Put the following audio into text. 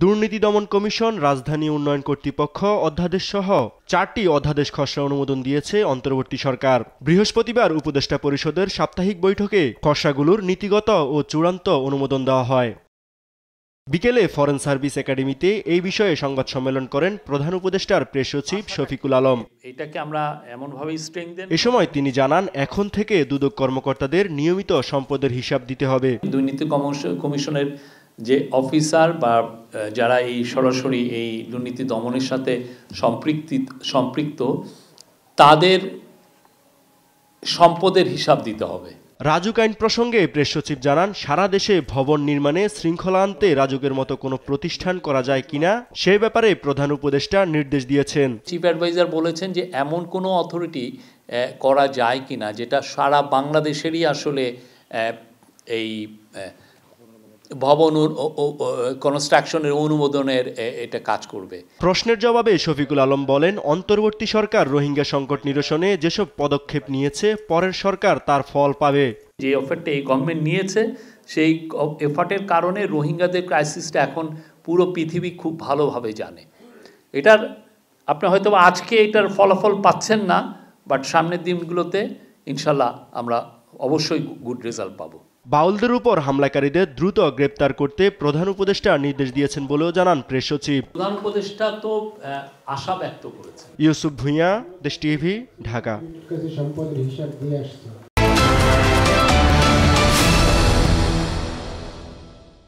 দুর্নীতি দমন কমিশন, রাজধানী উন্নয়ন কর্তৃপক্ষ অধ্যাদেশ সহ 4টি অধ্যাদেশ খসড়া অনুমোদন দিয়েছে অন্তর্বর্তী সরকার। বৃহস্পতিবার উপদেষ্টা পরিষদের সাপ্তাহিক বৈঠকে খসড়াগুলোর নীতিগত ও চূড়ান্ত অনুমোদন দেওয়া হয়। বিকেলে ফরেন সার্ভিস একাডেমিতে এই বিষয়ে সংবাদ সম্মেলন করেন প্রধান উপদেষ্টার প্রেস সচিব শফিকুল আলম। এ সময় তিনি জানান, এখন থেকে দুদক কর্মকর্তাদের নিয়মিত সম্পদের হিসাব দিতে হবে। দুর্নীতি কমিশনের যে অফিসার বা যারা এই সরাসরি এই দুর্নীতি দমনের সাথে সম্পৃক্ত তাদের সম্পদের হিসাব দিতে হবে। রাজুক আইন প্রসঙ্গে প্রেস সচিব জানান, সারা দেশে ভবন নির্মাণে শৃঙ্খলা আনতে রাজুকের মতো কোনো প্রতিষ্ঠান করা যায় কিনা সে ব্যাপারে প্রধান উপদেষ্টা নির্দেশ দিয়েছেন। চিফ অ্যাডভাইজার বলেছেন যে এমন কোনো অথরিটি করা যায় কিনা যেটা সারা বাংলাদেশেরই আসলে এই ভবন কনস্ট্রাকশনের অনুমোদনের এটা কাজ করবে। প্রশ্নের জবাবে শফিকুল আলম বলেন, অন্তর্বর্তী সরকার রোহিঙ্গা সংকট নিরসনে যেসব পদক্ষেপ নিয়েছে পরের সরকার তার ফল পাবে। যে এফার্টটা এই গভর্নমেন্ট নিয়েছে সেই এফার্টের কারণে রোহিঙ্গাদের ক্রাইসিসটা এখন পুরো পৃথিবী খুব ভালোভাবে জানে। এটার আপনি হয়তো আজকে এটার ফলাফল পাচ্ছেন না, বাট সামনের দিনগুলোতে ইনশাল্লাহ আমরা অবশ্যই গুড রেজাল্ট পাবো। বাউলদের উপর হামলাকারীদের দ্রুত গ্রেপ্তার করতে প্রধান উপদেষ্টা নির্দেশ দিয়েছেন বলেও জানান প্রেস সচিব। প্রধান উপদেষ্টা তো আশা ব্যক্ত করেছেন। ইউসুফ ভুঁইয়া, দেশ টিভি, ঢাকা।